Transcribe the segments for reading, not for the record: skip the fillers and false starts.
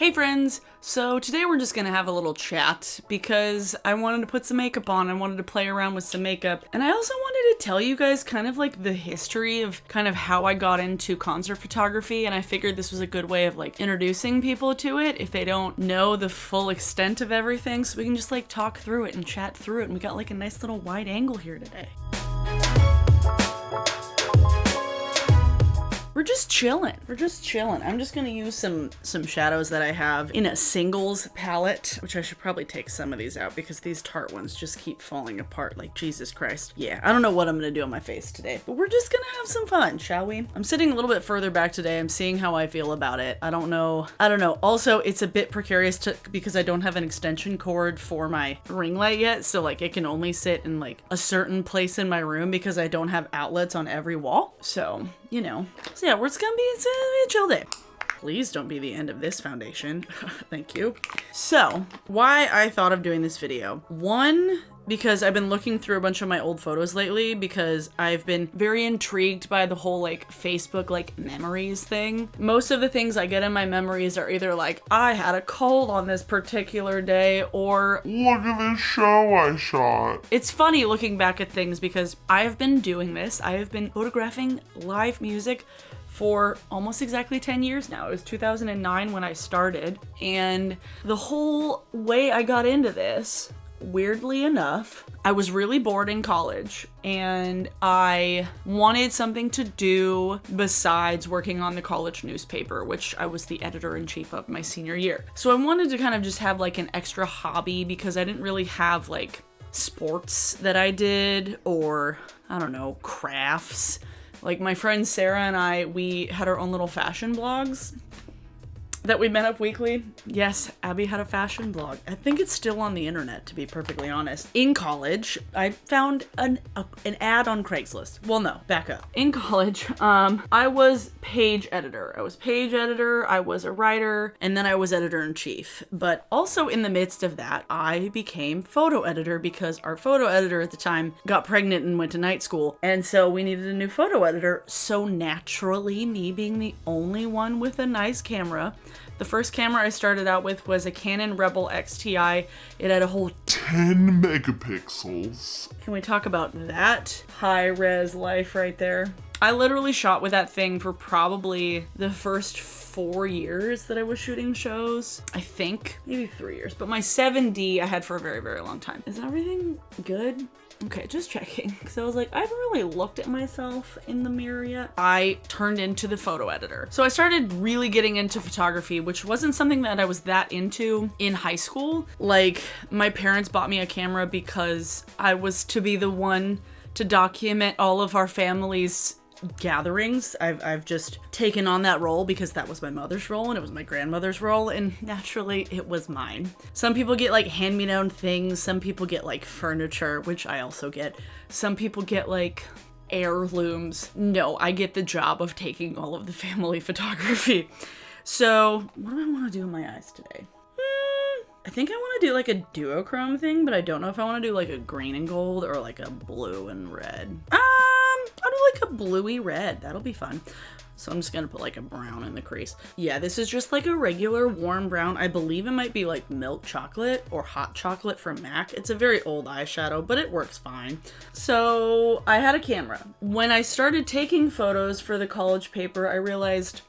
Hey friends! So today we're just gonna have a little chat because I wanted to put some makeup on. I wanted to play around with some makeup. And I also wanted to tell you guys kind of like the history of kind of how I got into concert photography. And I figured this was a good way of like introducing people to it if they don't know the full extent of everything. So we can just like talk through it and chat through it. And we got like a nice little wide angle here today. We're just chilling. I'm just gonna use some shadows that I have in a singles palette, which I should probably take some of these out because these Tarte ones just keep falling apart like Jesus Christ. Yeah, I don't know what I'm gonna do on my face today, but we're just gonna have some fun, shall we? I'm sitting a little bit further back today. I'm seeing how I feel about it. I don't know. Also, it's a bit precarious because I don't have an extension cord for my ring light yet, so like it can only sit in like a certain place in my room because I don't have outlets on every wall. So, you know. So yeah, it's gonna be a chill day. Please don't be the end of this foundation. Thank you. So, why I thought of doing this video. One, because I've been looking through a bunch of my old photos lately because I've been very intrigued by the whole like Facebook like memories thing. Most of the things I get in my memories are either like, I had a cold on this particular day, or look at this show I shot. It's funny looking back at things because I have been doing this. I have been photographing live music for almost exactly 10 years now. It was 2009 when I started, and the whole way I got into this, weirdly enough, I was really bored in college and I wanted something to do besides working on the college newspaper, which I was the editor-in-chief of my senior year. So I wanted to kind of just have like an extra hobby because I didn't really have like sports that I did, or I don't know, crafts. Like my friend Sarah and I, we had our own little fashion blogs that we met up weekly. Yes, Abby had a fashion blog. I think it's still on the internet, to be perfectly honest. In college, I found an ad on Craigslist. Well, no, back up. In college, I was page editor. I was a writer, and then I was editor-in-chief. But also in the midst of that, I became photo editor because our photo editor at the time got pregnant and went to night school. And so we needed a new photo editor. So naturally, me being the only one with a nice camera, the first camera I started out with was a Canon Rebel XTI. It had a whole 10 megapixels. Can we talk about that high-res life right there? I literally shot with that thing for probably the first 4 years that I was shooting shows. I think, maybe 3 years. But my 7D I had for a very, very long time. Is everything good? Okay, just checking. So I was like, I haven't really looked at myself in the mirror yet. I turned into the photo editor. So I started really getting into photography, which wasn't something that I was that into in high school. Like, my parents bought me a camera because I was to be the one to document all of our family's gatherings. I've just taken on that role because that was my mother's role and it was my grandmother's role, and naturally it was mine. Some people get like hand-me-down things, some people get like furniture, which I also get. Some people get like heirlooms. No, I get the job of taking all of the family photography. So what do I want to do in my eyes today? I think I want to do like a duochrome thing, but I don't know if I want to do like a green and gold or like a blue and red. I'll do like a bluey red. That'll be fun. So I'm just gonna put like a brown in the crease. Yeah, this is just like a regular warm brown. I believe it might be like milk chocolate or hot chocolate from MAC. It's a very old eyeshadow, but it works fine. So I had a camera. When I started taking photos for the college paper, I realized,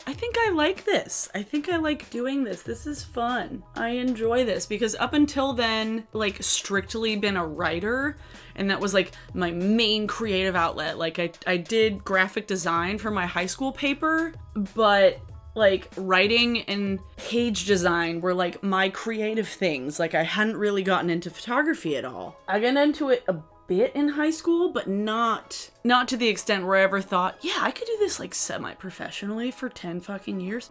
I think I like this. I think I like doing this. This is fun. I enjoy this because up until then, like strictly been a writer, and that was like my main creative outlet. Like I did graphic design for my high school paper, but like writing and page design were like my creative things. Like I hadn't really gotten into photography at all. I got into it a bit in high school, but not to the extent where I ever thought, yeah, I could do this like semi-professionally for 10 fucking years.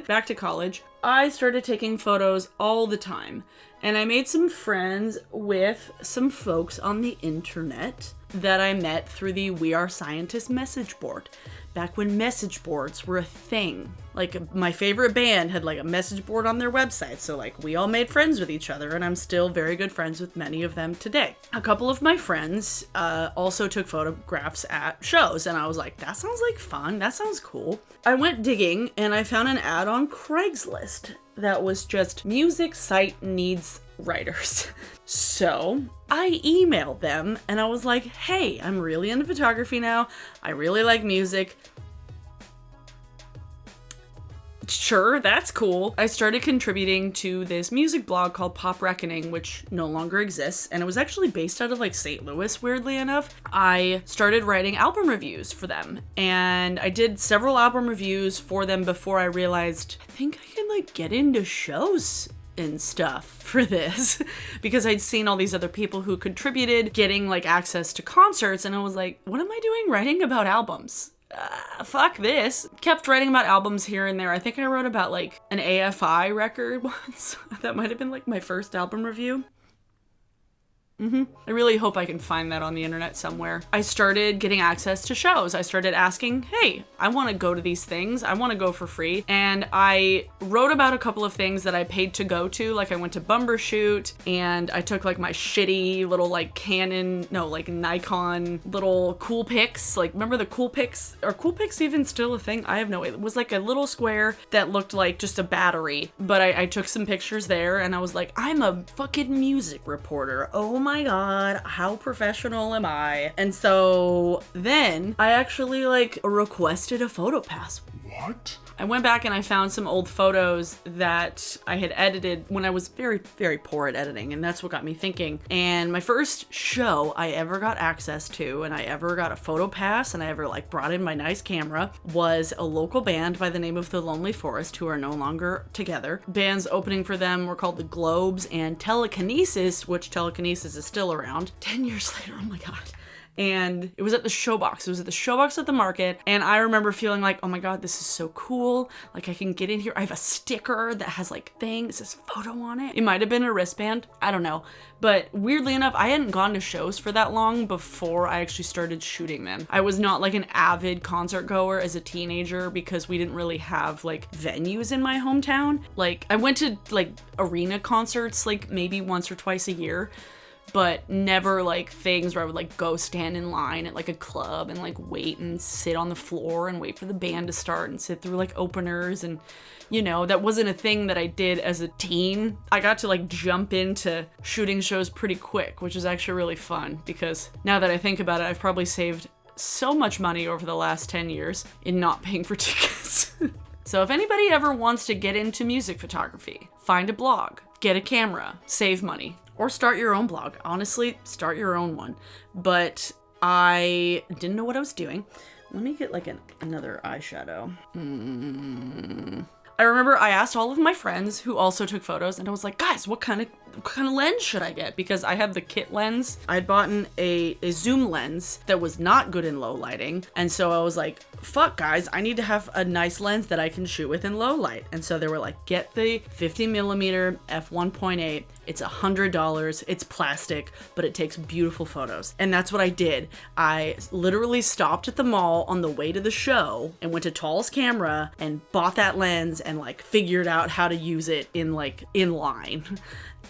Back to college, I started taking photos all the time, and I made some friends with some folks on the internet. that I met through the We Are Scientists message board. Back when message boards were a thing. Like, my favorite band had like a message board on their website, so like we all made friends with each other, and I'm still very good friends with many of them today. A couple of my friends also took photographs at shows, and I was like, that sounds like fun, that sounds cool. I went digging and I found an ad on Craigslist that was just music site needs writers. So I emailed them and I was like, hey, I'm really into photography now. I really like music. Sure, that's cool. I started contributing to this music blog called Pop Reckoning, which no longer exists, and it was actually based out of like St. Louis, weirdly enough. I started writing album reviews for them, and I did several album reviews for them before I realized I think I can like get into shows and stuff for this because I'd seen all these other people who contributed getting like access to concerts, and I was like, what am I doing writing about albums? Fuck this. Kept writing about albums here and there. I think I wrote about like an AFI record once. That might have been like my first album review. I really hope I can find that on the internet somewhere. I started getting access to shows. I started asking, hey, I want to go to these things. I want to go for free. And I wrote about a couple of things that I paid to go to. Like I went to Bumbershoot and I took like my shitty little like Nikon little Coolpix. Like, remember the Coolpix? Are Coolpix even still a thing? I have no idea. It was like a little square that looked like just a battery. But I took some pictures there and I was like, I'm a fucking music reporter. Oh my god, how professional am I? And so then I actually like requested a photo pass. What? I went back and I found some old photos that I had edited when I was very, very poor at editing, and that's what got me thinking. And my first show I ever got access to, and I ever got a photo pass, and I ever like brought in my nice camera, was a local band by the name of The Lonely Forest, who are no longer together. Bands opening for them were called The Globes and Telekinesis, which Telekinesis is still around. 10 years later, oh my god. And it was at the Showbox. It was at the Showbox at the market. And I remember feeling like, oh my god, this is so cool. Like, I can get in here. I have a sticker that has like things, it says photo on it. It might have been a wristband. I don't know. But weirdly enough, I hadn't gone to shows for that long before I actually started shooting them. I was not like an avid concert goer as a teenager because we didn't really have like venues in my hometown. Like, I went to like arena concerts like maybe once or twice a year, but never like things where I would like go stand in line at like a club and like wait and sit on the floor and wait for the band to start and sit through like openers. And you know, that wasn't a thing that I did as a teen. I got to like jump into shooting shows pretty quick, which is actually really fun because now that I think about it, I've probably saved so much money over the last 10 years in not paying for tickets. So if anybody ever wants to get into music photography, find a blog, get a camera, save money. Or start your own blog. Honestly, start your own one. But I didn't know what I was doing. Let me get like another eyeshadow. I remember I asked all of my friends who also took photos, and I was like, guys, what kind of lens should I get? Because I have the kit lens. I had bought a zoom lens that was not good in low lighting. And so I was like, fuck guys, I need to have a nice lens that I can shoot with in low light. And so they were like, get the 50mm f1.8. It's $100. It's plastic, but it takes beautiful photos. And that's what I did. I literally stopped at the mall on the way to the show and went to Tall's Camera and bought that lens and like figured out how to use it in line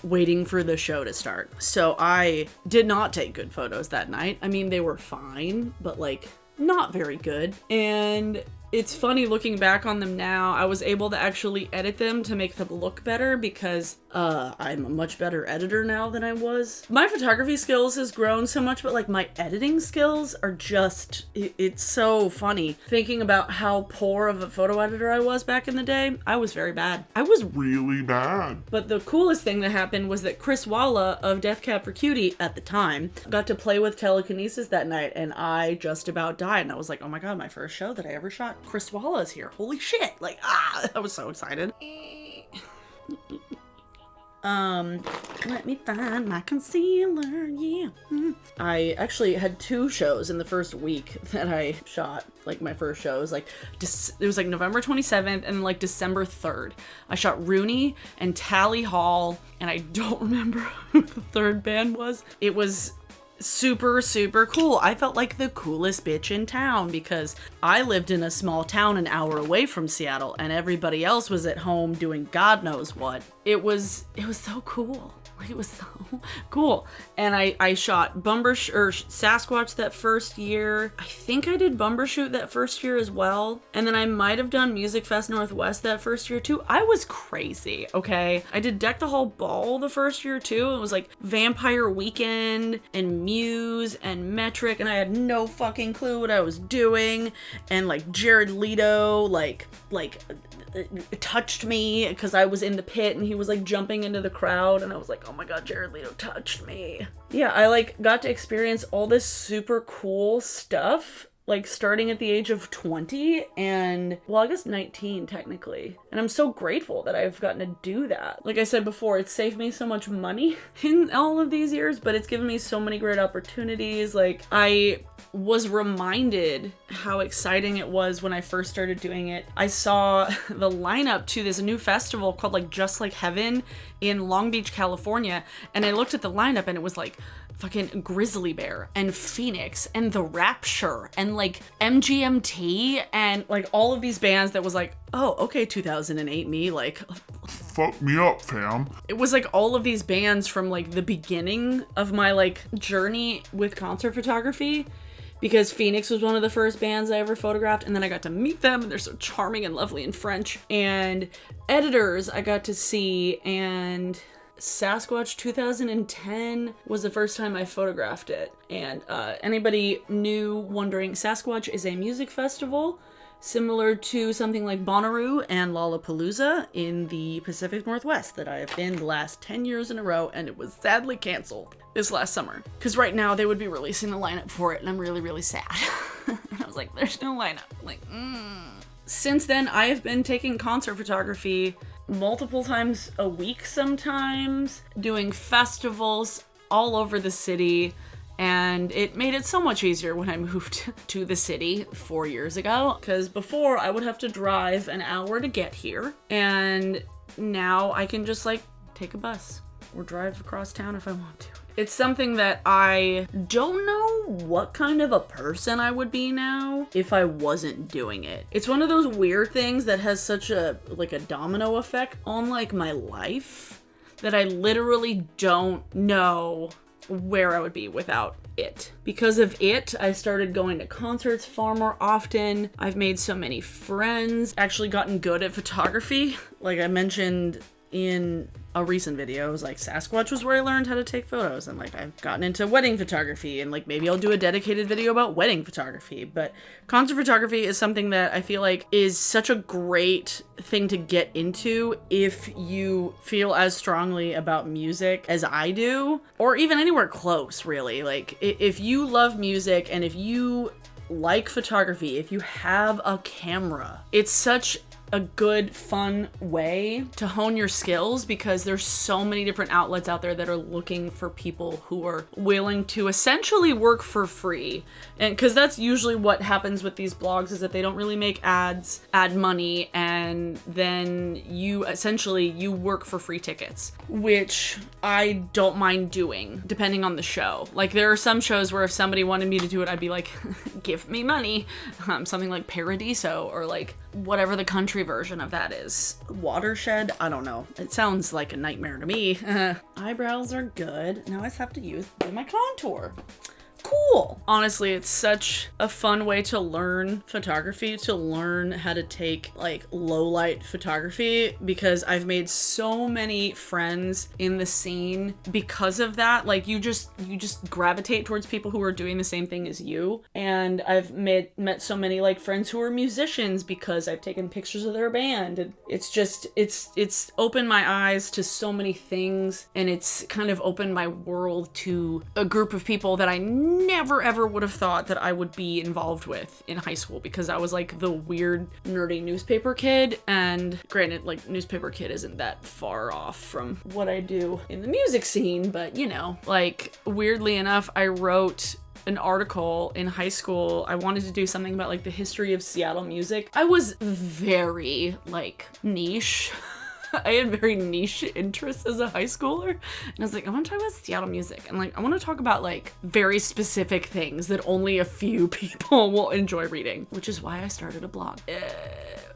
waiting for the show to start. So I did not take good photos that night. I mean, they were fine, but like not very good. And it's funny looking back on them now. I was able to actually edit them to make them look better because I'm a much better editor now than I was. My photography skills has grown so much, but like my editing skills are just, it's so funny. Thinking about how poor of a photo editor I was back in the day, I was very bad. I was really bad. But the coolest thing that happened was that Chris Walla of Death Cab for Cutie at the time got to play with telekinesis that night, and I just about died. And I was like, oh my god, my first show that I ever shot, Chris Walla's here. Holy shit. Like, I was so excited. Let me find my concealer, yeah. I actually had 2 shows in the first week that I shot, like my first shows. Like, it was like November 27th and like December 3rd. I shot Rooney and Tally Hall, and I don't remember who the third band was. It was super, super cool. I felt like the coolest bitch in town because I lived in a small town an hour away from Seattle and everybody else was at home doing God knows what. It was so cool. Like, it was so cool. And I shot Sasquatch that first year. I think I did Bumbershoot that first year as well. And then I might have done Music Fest Northwest that first year too. I was crazy, okay? I did Deck the Hall Ball the first year too. It was like Vampire Weekend and Muse and Metric, and I had no fucking clue what I was doing. And like Jared Leto, like touched me because I was in the pit and he was like jumping into the crowd and I was like, oh my god, Jared Leto touched me. Yeah, I like got to experience all this super cool stuff, like starting at the age of 20 and, well, I guess 19 technically. And I'm so grateful that I've gotten to do that. Like I said before, it's saved me so much money in all of these years, but it's given me so many great opportunities. Like, I was reminded how exciting it was when I first started doing it. I saw the lineup to this new festival called like Just Like Heaven in Long Beach, California, and I looked at the lineup and it was like fucking Grizzly Bear and Phoenix and The Rapture and like MGMT and like all of these bands that was like, oh, okay, 2008 me, like, fuck me up, fam. it was like all of these bands from like the beginning of my like journey with concert photography, because Phoenix was one of the first bands I ever photographed, and then I got to meet them, and they're so charming and lovely and French. And Editors I got to see, and Sasquatch 2010 was the first time I photographed it. And anybody new wondering, Sasquatch is a music festival similar to something like Bonnaroo and Lollapalooza in the Pacific Northwest that I have been the last 10 years in a row, and it was sadly canceled this last summer. Because right now they would be releasing a lineup for it, and I'm really, really sad. I was like, there's no lineup. Like, Since then, I have been taking concert photography multiple times a week sometimes, doing festivals all over the city. And it made it so much easier when I moved to the city 4 years ago, because before I would have to drive an hour to get here, and now I can just like take a bus or drive across town if I want to. It's something that I don't know what kind of a person I would be now if I wasn't doing it. It's one of those weird things that has such a like a domino effect on like my life that I literally don't know where I would be without it. Because of it, I started going to concerts far more often. I've made so many friends, actually gotten good at photography. Like I mentioned in a recent video, it was like Sasquatch was where I learned how to take photos, and like I've gotten into wedding photography, and like maybe I'll do a dedicated video about wedding photography. But concert photography is something that I feel like is such a great thing to get into if you feel as strongly about music as I do, or even anywhere close, really. Like if you love music and if you like photography, if you have a camera, it's such a good, fun way to hone your skills, because there's so many different outlets out there that are looking for people who are willing to essentially work for free. And because that's usually what happens with these blogs, is that they don't really make ads, add money, and then you work for free tickets, which I don't mind doing depending on the show. Like there are some shows where if somebody wanted me to do it, I'd be like, give me money. Something like Paradiso, or like whatever the country version of that is. Watershed? I don't know. It sounds like a nightmare to me. Eyebrows are good. Now I just have to do my contour. Cool. Honestly, it's such a fun way to learn photography, to learn how to take like low light photography, because I've made so many friends in the scene because of that. Like you just gravitate towards people who are doing the same thing as you. And I've met so many like friends who are musicians because I've taken pictures of their band. And it's opened my eyes to so many things, and it's kind of opened my world to a group of people that I never ever would have thought that I would be involved with in high school, because I was like the weird nerdy newspaper kid. And granted, like newspaper kid isn't that far off from what I do in the music scene, but you know, like weirdly enough, I wrote an article in high school. I wanted to do something about like the history of Seattle music. I was very like niche. I had very niche interests as a high schooler. And I was like, I want to talk about Seattle music. And like, I want to talk about like very specific things that only a few people will enjoy reading, which is why I started a blog.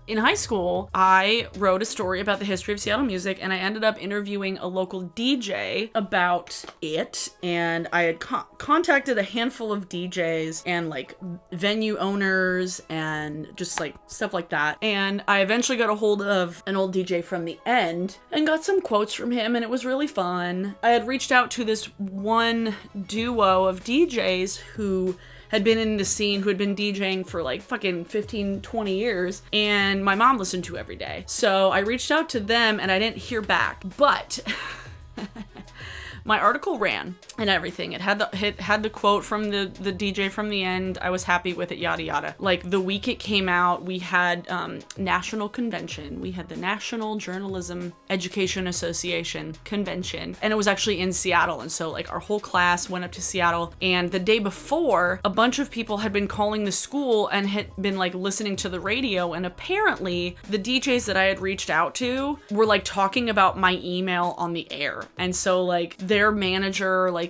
In high school, I wrote a story about the history of Seattle music, and I ended up interviewing a local DJ about it. And I had contacted a handful of DJs and like venue owners and just like stuff like that. And I eventually got a hold of an old DJ from the end and got some quotes from him, and it was really fun. I had reached out to this one duo of DJs who had been in the scene, who had been DJing for like fucking 15, 20 years, and my mom listened to every day. So I reached out to them and I didn't hear back, but my article ran and everything. It had the quote from the DJ from the end. I was happy with it, yada yada. Like the week it came out, we had national convention. We had the National Journalism Education Association convention, and it was actually in Seattle. And so like our whole class went up to Seattle, and the day before, a bunch of people had been calling the school and had been like listening to the radio, and apparently the DJs that I had reached out to were like talking about my email on the air. And so like their manager like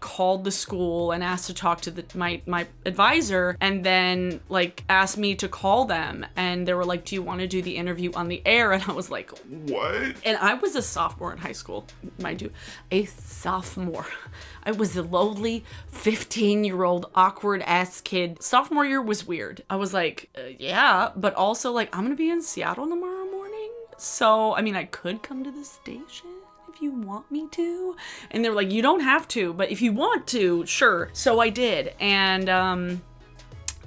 called the school and asked to talk to my advisor, and then like asked me to call them, and they were like, do you want to do the interview on the air? And I was like, what? And I was a sophomore in high school, mind you, a sophomore. I was a lowly 15-year-old awkward ass kid. Sophomore year was weird. I was like, yeah, but also like, I'm gonna be in Seattle tomorrow morning, so I mean I could come to the station if you want me to. And they were like, you don't have to, but if you want to, sure. So I did. And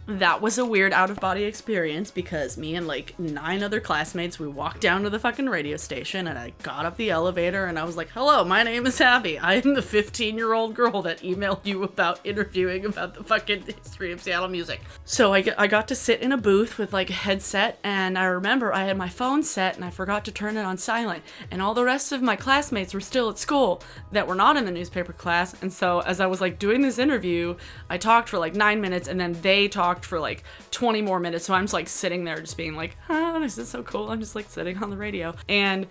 that was a weird out-of-body experience, because me and like 9 other classmates, we walked down to the fucking radio station, and I got up the elevator and I was like, hello, my name is Abby. I am the 15-year-old girl that emailed you about interviewing about the fucking history of Seattle music. So I got to sit in a booth with like a headset, and I remember I had my phone set and I forgot to turn it on silent, and all the rest of my classmates were still at school that were not in the newspaper class. And so as I was like doing this interview, I talked for like 9 minutes, and then they talked for like 20 more minutes. So I'm just like sitting there just being like, oh, this is so cool. I'm just like sitting on the radio. And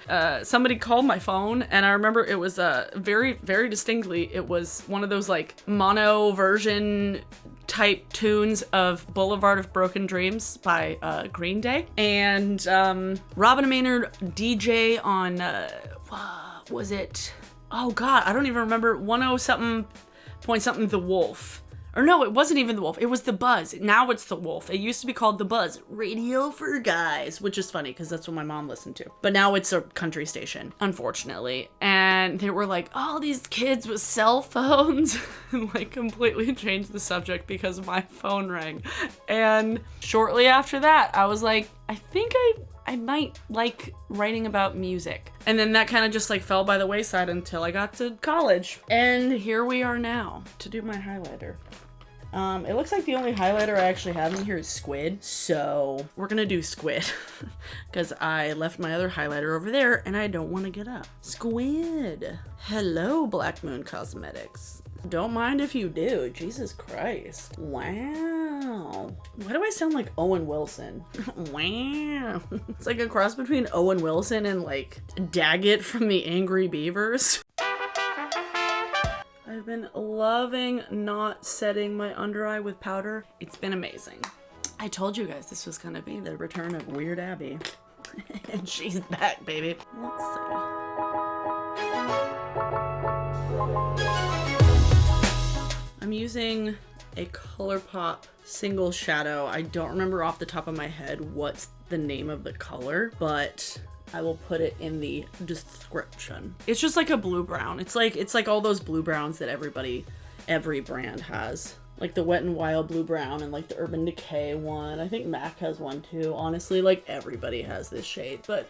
somebody called my phone, and I remember it was very, very distinctly, it was one of those like mono version type tunes of Boulevard of Broken Dreams by Green Day. And Robin Maynard DJ on, what was it? Oh God, I don't even remember. 10something The Wolf. Or no, it wasn't even The Wolf. It was The Buzz. Now it's The Wolf. It used to be called The Buzz. Radio for Guys, which is funny because that's what my mom listened to. But now it's a country station, unfortunately. And they were like, oh, these kids with cell phones. And like completely changed the subject because my phone rang. And shortly after that, I was like, I think I might like writing about music. And then that kind of just like fell by the wayside until I got to college. And here we are now to do my highlighter. It looks like the only highlighter I actually have in here is squid. So we're gonna do squid because I left my other highlighter over there and I don't want to get up. Squid. Hello, Black Moon Cosmetics. Don't mind if you do. Jesus Christ. Wow. Why do I sound like Owen Wilson? Wow. It's like a cross between Owen Wilson and like Daggett from the Angry Beavers. I've been loving not setting my under eye with powder. It's been amazing. I told you guys this was gonna be the return of Weird Abby. And she's back, baby. Let's see. I'm using a ColourPop single shadow. I don't remember off the top of my head what's the name of the color, but I will put it in the description. It's just like a blue brown. It's like all those blue browns that every brand has. Like the Wet n Wild blue brown and like the Urban Decay one. I think MAC has one too. Honestly, like everybody has this shade, but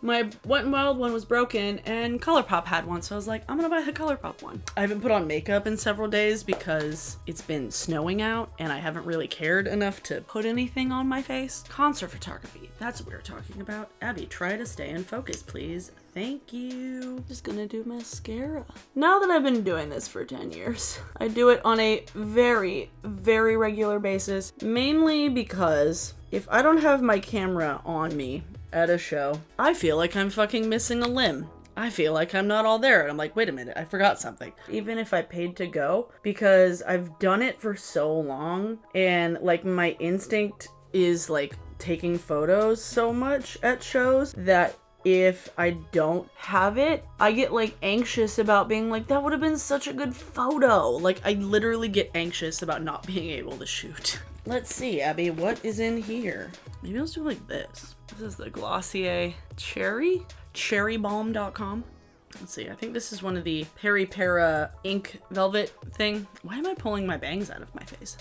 my Wet n Wild one was broken and ColourPop had one, so I was like, I'm gonna buy the ColourPop one. I haven't put on makeup in several days because it's been snowing out and I haven't really cared enough to put anything on my face. Concert photography, that's what we were talking about. Abby, try to stay in focus, please. Thank you. Just gonna do mascara. Now that I've been doing this for 10 years, I do it on a very, very regular basis, mainly because if I don't have my camera on me at a show, I feel like I'm fucking missing a limb. I feel like I'm not all there. And I'm like, wait a minute, I forgot something. Even if I paid to go, because I've done it for so long, and like my instinct is like taking photos so much at shows that if I don't have it, I get like anxious about being like, that would have been such a good photo. Like I literally get anxious about not being able to shoot. Let's see, Abby, what is in here? Maybe I'll do like this. This is the Glossier Cherry, cherrybalm.com. Let's see, I think this is one of the Peri Para ink velvet thing. Why am I pulling my bangs out of my face?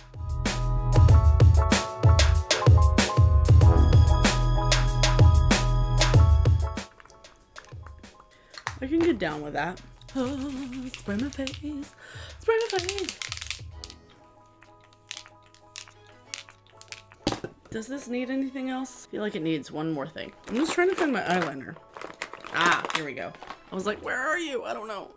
I can get down with that. Oh, spray my face, spray my face. Does this need anything else? I feel like it needs one more thing. I'm just trying to find my eyeliner. Ah, here we go. I was like, where are you? I don't know.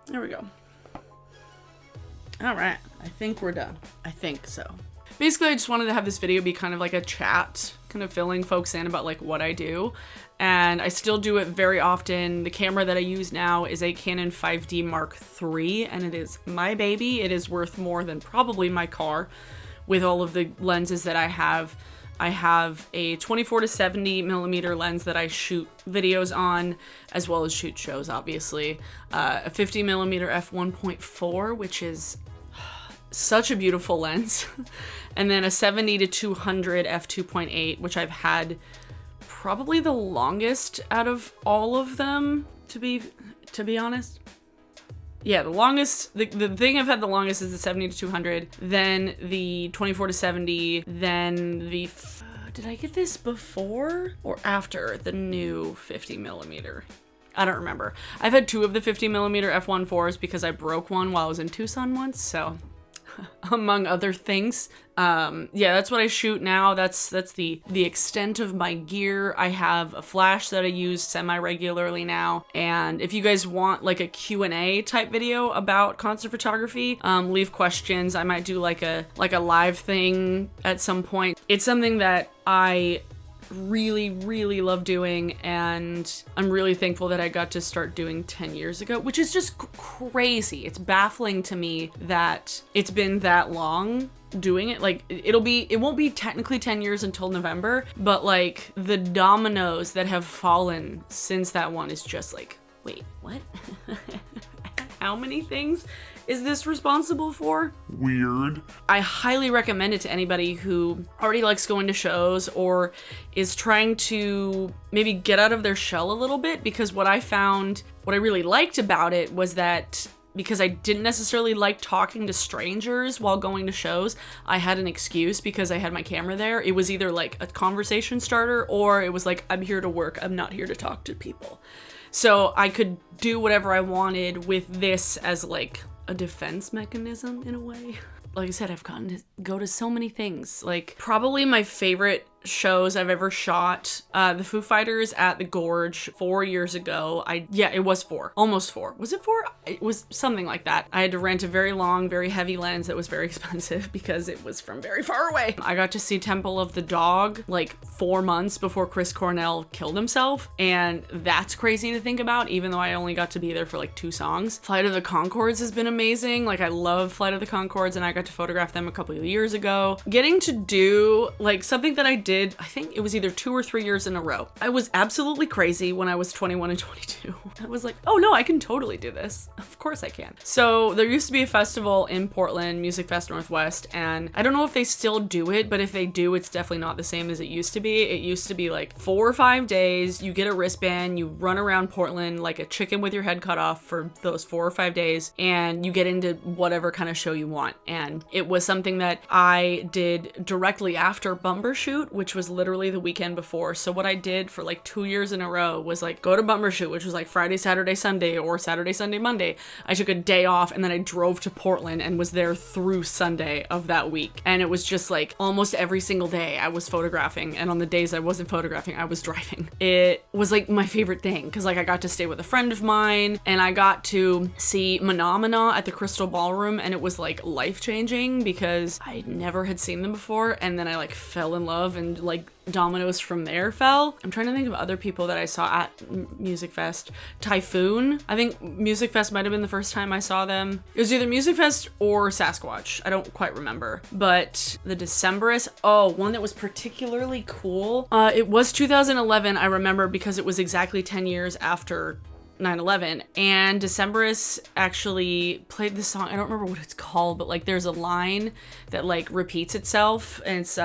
There we go. All right, I think we're done. I think so. Basically, I just wanted to have this video be kind of like a chat, kind of filling folks in about like what I do. And I still do it very often. The camera that I use now is a Canon 5D Mark III, and it is my baby. It is worth more than probably my car with all of the lenses that I have. I have a 24 to 70 millimeter lens that I shoot videos on, as well as shoot shows, obviously. A 50 millimeter f1.4, which is such a beautiful lens. And then a 70 to 200 f2.8, which I've had probably the longest out of all of them, to be honest. Yeah, the longest, the thing I've had the longest is the 70 to 200, then the 24 to 70, then the, did I get this before or after the new 50 millimeter? I don't remember. I've had two of the 50 millimeter f1.4s because I broke one while I was in Tucson once, so among other things. Yeah, that's what I shoot now. That's the extent of my gear. I have a flash that I use semi-regularly now. And if you guys want like a Q&A type video about concert photography, leave questions. I might do like a live thing at some point. It's something that I really love doing, and I'm really thankful that I got to start doing 10 years ago, which is just crazy. It's baffling to me that it's been that long doing it. Like it won't be technically 10 years until November, but like the dominoes that have fallen since that one is just like, wait, what? How many things is this responsible for? Weird. I highly recommend it to anybody who already likes going to shows or is trying to maybe get out of their shell a little bit, because what I really liked about it was that because I didn't necessarily like talking to strangers while going to shows, I had an excuse because I had my camera there. It was either like a conversation starter or it was like, I'm here to work, I'm not here to talk to people. So I could do whatever I wanted with this as like a defense mechanism in a way. Like I said, I've gotten to go to so many things. Like probably my favorite shows I've ever shot, the Foo Fighters at the Gorge 4 years ago. It was 4, almost 4. Was it 4? It was something like that. I had to rent a very long, very heavy lens that was very expensive because it was from very far away. I got to see Temple of the Dog like 4 months before Chris Cornell killed himself, and that's crazy to think about, even though I only got to be there for like 2 songs. Flight of the Conchords has been amazing. Like I love Flight of the Conchords, and I got to photograph them a couple of years ago. Getting to do like something that I did, I think it was either 2 or 3 years in a row. I was absolutely crazy when I was 21 and 22. I was like, oh no, I can totally do this. Of course I can. So there used to be a festival in Portland, Music Fest Northwest, and I don't know if they still do it, but if they do, it's definitely not the same as it used to be. It used to be like 4 or 5 days, you get a wristband, you run around Portland like a chicken with your head cut off for those 4 or 5 days, and you get into whatever kind of show you want. And it was something that I did directly after Bumbershoot, which was literally the weekend before. So what I did for like 2 years in a row was like go to Bumbershoot, which was like Friday, Saturday, Sunday, or Saturday, Sunday, Monday. I took a day off and then I drove to Portland and was there through Sunday of that week. And it was just like almost every single day I was photographing. And on the days I wasn't photographing, I was driving. It was like my favorite thing because like I got to stay with a friend of mine and I got to see Phenomena at the Crystal Ballroom, and it was like life-changing because I never had seen them before, and then I like fell in love and like dominoes from there fell. I'm trying to think of other people that I saw at Music Fest. Typhoon. I think Music Fest might have been the first time I saw them. It was either Music Fest or Sasquatch. I don't quite remember. But the Decemberists, one that was particularly cool. It was 2011, I remember, because it was exactly 10 years after 9/11, and Decemberists actually played this song. I don't remember what it's called, but like there's a line that like repeats itself, and it's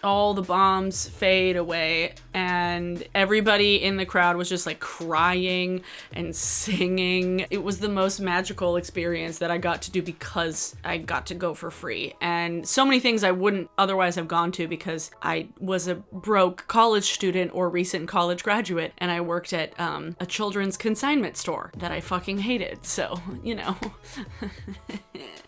all the bombs fade away, and everybody in the crowd was just like crying and singing. It was the most magical experience that I got to do because I got to go for free, and so many things I wouldn't otherwise have gone to because I was a broke college student or recent college graduate, and I worked at a children's consignment store that I fucking hated. So, you know,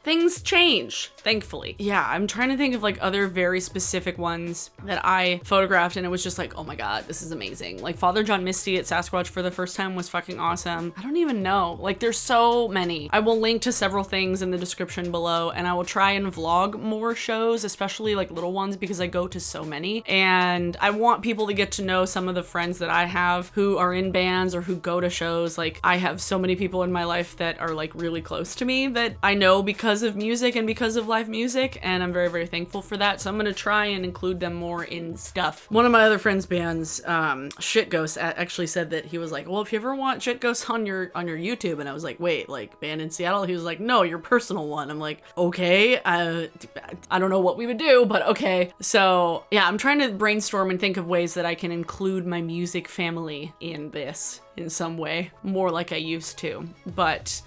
things change, thankfully. Yeah, I'm trying to think of like other very specific ones that I photographed and it was just like, oh my God, this is amazing. Like Father John Misty at Sasquatch for the first time was fucking awesome. I don't even know. Like there's so many. I will link to several things in the description below, and I will try and vlog more shows, especially like little ones, because I go to so many. And I want people to get to know some of the friends that I have who are in bands or who go to shows. Like I have so many people in my life that are like really close to me that I know because of music and because of live music, and I'm very, very thankful for that. So I'm gonna try and include them more in stuff. One of my other friends' bands, Shit Ghost, actually said that he was like, well, if you ever want Shit Ghost on your YouTube, and I was like, wait, like band in Seattle? He was like, no, your personal one. I'm like, okay, I don't know what we would do, but okay. So yeah, I'm trying to brainstorm and think of ways that I can include my music family in this in some way, more like I used to. But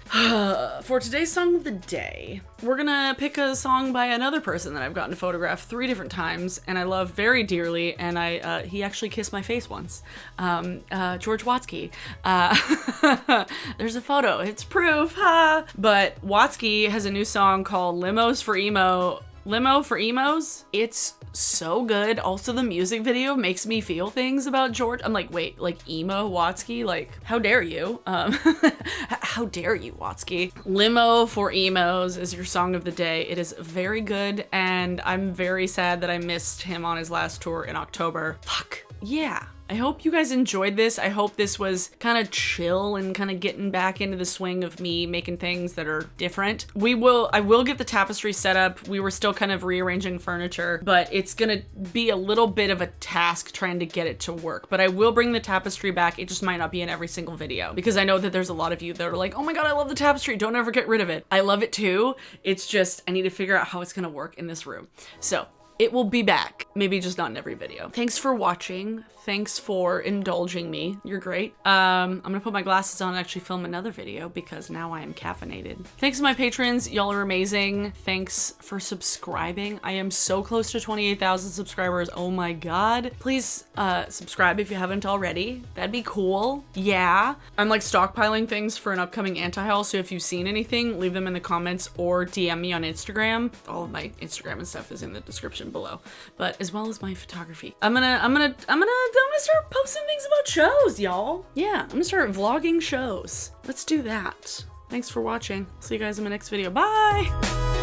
for today's song of the day, we're gonna pick a song by another person that I've gotten to photograph 3 different times and I love very dearly, and he actually kissed my face once. George Watsky. There's a photo, it's proof, But Watsky has a new song called Limo for Emos. It's so good. Also, the music video makes me feel things about George. I'm like, wait, like emo Watsky? Like, how dare you? How dare you, Watsky? Limo for Emos is your song of the day. It is very good, and I'm very sad that I missed him on his last tour in October. Fuck. Yeah. I hope you guys enjoyed this. I hope this was kind of chill and kind of getting back into the swing of me making things that are different. I will get the tapestry set up. We were still kind of rearranging furniture, but it's gonna be a little bit of a task trying to get it to work. But I will bring the tapestry back. It just might not be in every single video because I know that there's a lot of you that are like, oh my God, I love the tapestry. Don't ever get rid of it. I love it too. It's just, I need to figure out how it's gonna work in this room. So it will be back, maybe just not in every video. Thanks for watching. Thanks for indulging me. You're great. I'm gonna put my glasses on and actually film another video because now I am caffeinated. Thanks to my patrons. Y'all are amazing. Thanks for subscribing. I am so close to 28,000 subscribers. Oh my God. Please subscribe if you haven't already. That'd be cool. Yeah. I'm like stockpiling things for an upcoming anti-haul. So if you've seen anything, leave them in the comments or DM me on Instagram. All of my Instagram and stuff is in the description below, but as well as my photography. I'm gonna start posting things about shows, y'all. Yeah, I'm gonna start vlogging shows. Let's do that. Thanks for watching. See you guys in my next video. Bye!